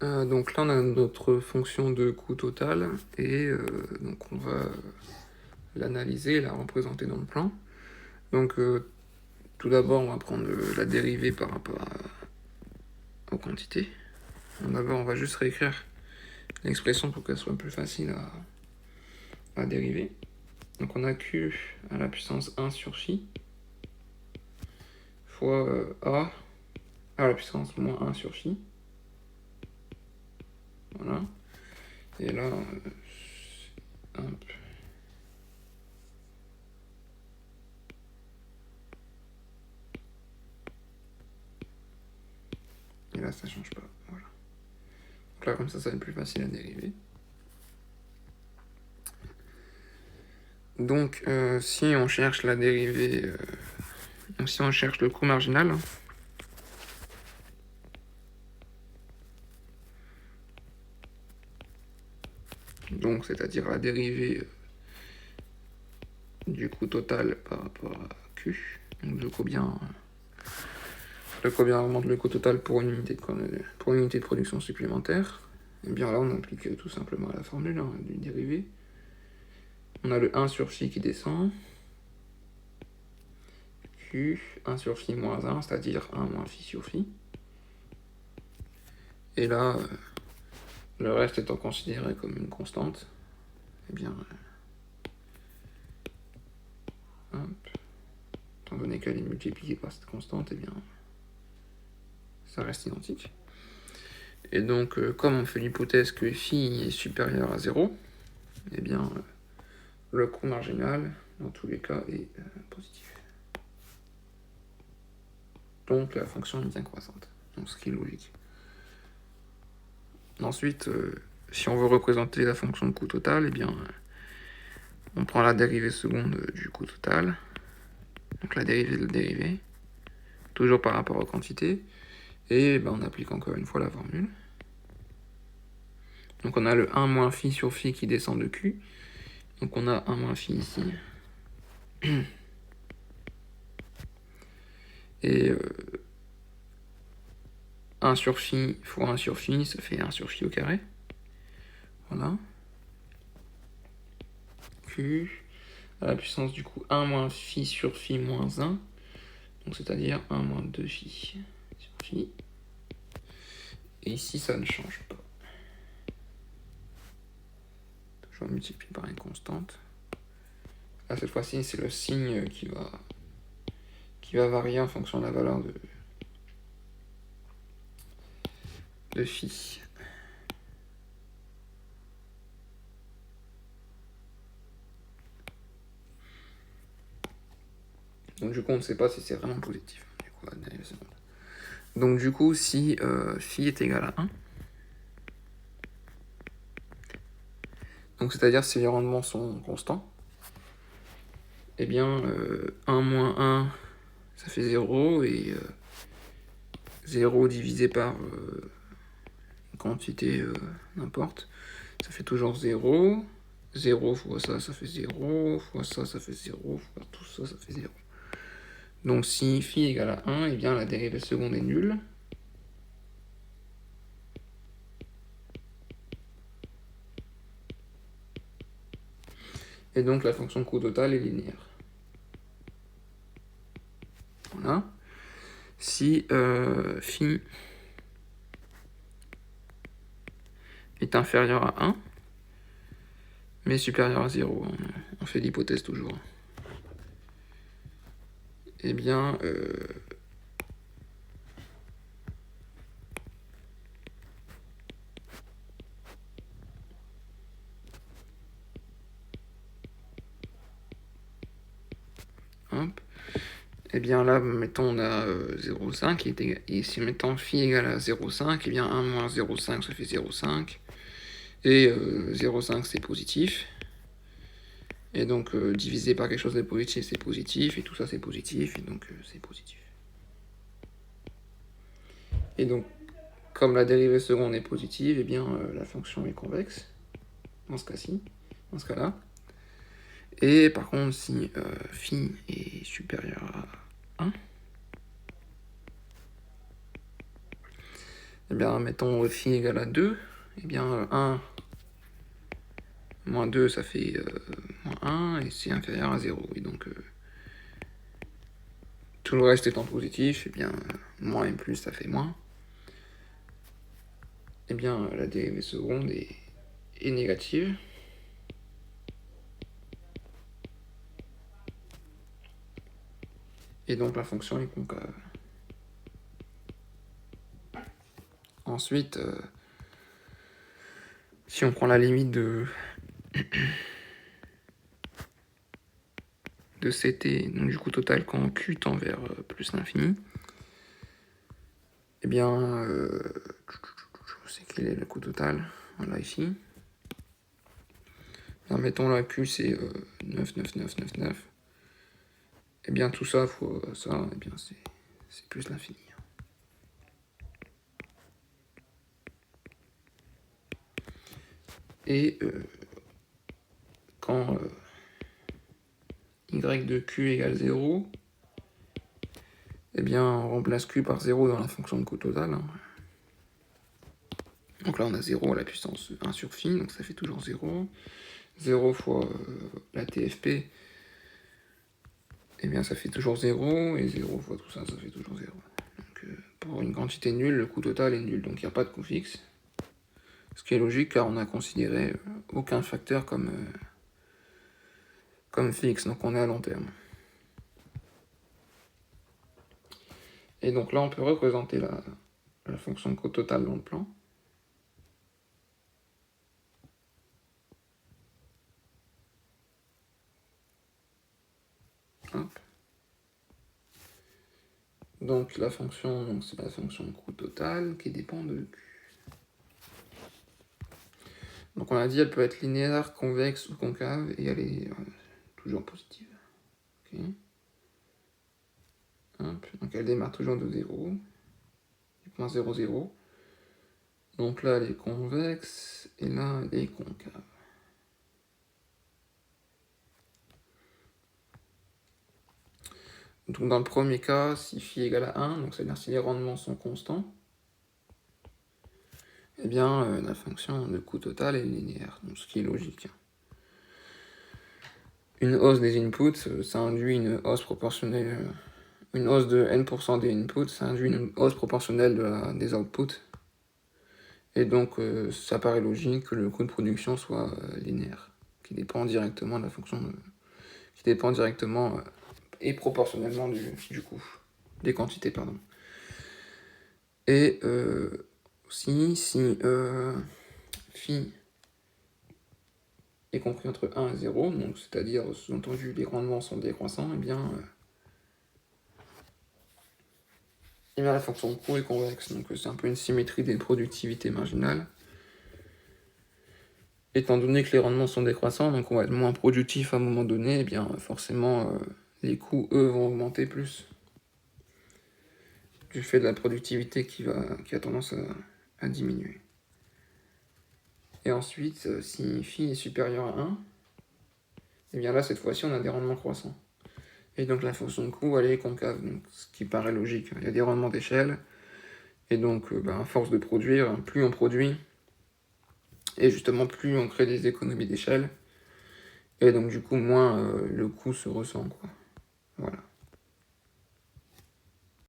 Donc là, on a notre fonction de coût total, et donc on va l'analyser et la représenter dans le plan. Donc tout d'abord, on va prendre la dérivée par rapport aux quantités. D'abord, on va juste réécrire l'expression pour qu'elle soit plus facile à dériver. Donc on a Q à la puissance 1 sur phi fois A à la puissance moins 1 sur phi. Voilà. Et là, hop. Et là, ça change pas. Voilà. Donc là, comme ça va être plus facile à dériver. Donc, si on cherche la dérivée, donc si on cherche le coût marginal, donc c'est-à-dire la dérivée du coût total par rapport à Q, donc de combien augmente le coût total pour une unité de production supplémentaire, et bien là on applique tout simplement la formule d'une dérivée. On a le 1 sur phi qui descend, Q, 1 sur phi moins 1, c'est-à-dire 1 moins phi sur phi. Et là, le reste étant considéré comme une constante, et bien, étant donné qu'elle est multipliée par cette constante, et bien, ça reste identique. Et donc, comme on fait l'hypothèse que phi est supérieur à 0, et bien, le coût marginal, dans tous les cas, est positif. Donc, la fonction est bien croissante, donc ce qui est logique. Ensuite, si on veut représenter la fonction de coût total, eh bien, on prend la dérivée seconde du coût total, donc la dérivée de la dérivée, toujours par rapport aux quantités, et on applique encore une fois la formule. Donc on a le 1 moins phi sur phi qui descend de Q, donc on a 1 moins phi ici. Et 1 sur phi fois 1 sur phi, ça fait 1 sur phi au carré. Voilà. Q à la puissance du coup 1 moins phi sur phi moins 1, donc c'est-à-dire 1 moins 2 phi sur phi. Et ici ça ne change pas. Toujours multiplié par une constante. Là cette fois-ci c'est le signe qui va varier en fonction de la valeur de phi. Donc du coup, on ne sait pas si c'est vraiment positif. Donc du coup, si phi est égal à 1, donc c'est-à-dire si les rendements sont constants, eh bien 1 moins 1, ça fait 0, et 0 divisé par une quantité n'importe, ça fait toujours 0. 0 fois ça, ça fait 0, fois ça, ça fait 0, fois tout ça, ça fait 0. Donc si phi égale à 1, eh bien la dérivée seconde est nulle. Et donc la fonction de coût total est linéaire. Voilà. Si phi est inférieur à 1, mais supérieur à 0, on fait l'hypothèse toujours, eh bien hop, eh bien là, mettons, on a 0,5, et si mettons phi égale à 0,5, eh bien 1 moins 0,5, ça fait 0,5, et 0,5 c'est positif, et donc divisé par quelque chose de positif, c'est positif, et tout ça c'est positif, et donc c'est positif. Et donc, comme la dérivée seconde est positive, eh bien la fonction est convexe, dans ce cas-ci, dans ce cas-là. Et par contre, si phi est supérieur à 1, Eh bien, mettons phi égale à 2. Eh bien, 1 moins 2, ça fait moins 1, et c'est inférieur à 0. Et donc, tout le reste étant positif, eh bien, moins et plus, ça fait moins. Eh bien, la dérivée seconde est négative. Et donc, la fonction est concave. Ensuite, si on prend la limite de ct, donc du coup total quand q tend vers plus l'infini, eh bien, c'est quel est le coût total? Voilà, ici. Alors, mettons là, q c'est 9,9999. Eh bien, tout ça fois ça, eh bien, c'est plus l'infini. Et quand y de q égale 0, eh bien, on remplace q par 0 dans la fonction de coût total. Hein. Donc là, on a 0 à la puissance 1 sur phi, donc ça fait toujours 0. 0 fois la TFP, eh bien, ça fait toujours 0, et 0 fois tout ça, ça fait toujours 0. Donc, pour une quantité nulle, le coût total est nul, donc il n'y a pas de coût fixe. Ce qui est logique, car on a considéré aucun facteur comme fixe, donc on est à long terme. Et donc là, on peut représenter la fonction de coût total dans le plan. Hop. Donc la fonction, c'est la fonction de coût total qui dépend de Q. Donc on a dit elle peut être linéaire, convexe ou concave, et elle est toujours positive. Okay. Hop. Donc elle démarre toujours de 0, du point 0, 0. Donc là elle est convexe, et là elle est concave. Donc dans le premier cas, si phi égale à 1, donc c'est-à-dire si les rendements sont constants, eh bien la fonction de coût total est linéaire, donc ce qui est logique. Une hausse des inputs, ça induit une hausse proportionnelle, une hausse de n% des inputs, ça induit une hausse proportionnelle des outputs. Et donc ça paraît logique que le coût de production soit linéaire, qui dépend directement de la fonction qui dépend directement et proportionnellement du coût, des quantités, pardon. Et aussi, si phi est compris entre 1 et 0, donc c'est-à-dire sous-entendu les rendements sont décroissants, et bien la fonction de coût est convexe, donc c'est un peu une symétrie des productivités marginales. Étant donné que les rendements sont décroissants, donc on va être moins productif à un moment donné, et bien forcément les coûts, eux, vont augmenter plus du fait de la productivité qui a tendance à diminuer. Et ensuite, si phi est supérieur à 1, et bien là, cette fois-ci, on a des rendements croissants. Et donc la fonction de coût, elle est concave, donc, ce qui paraît logique. Il y a des rendements d'échelle, et donc à force de produire, plus on produit, et justement plus on crée des économies d'échelle, et donc du coup moins le coût se ressent, quoi. Voilà.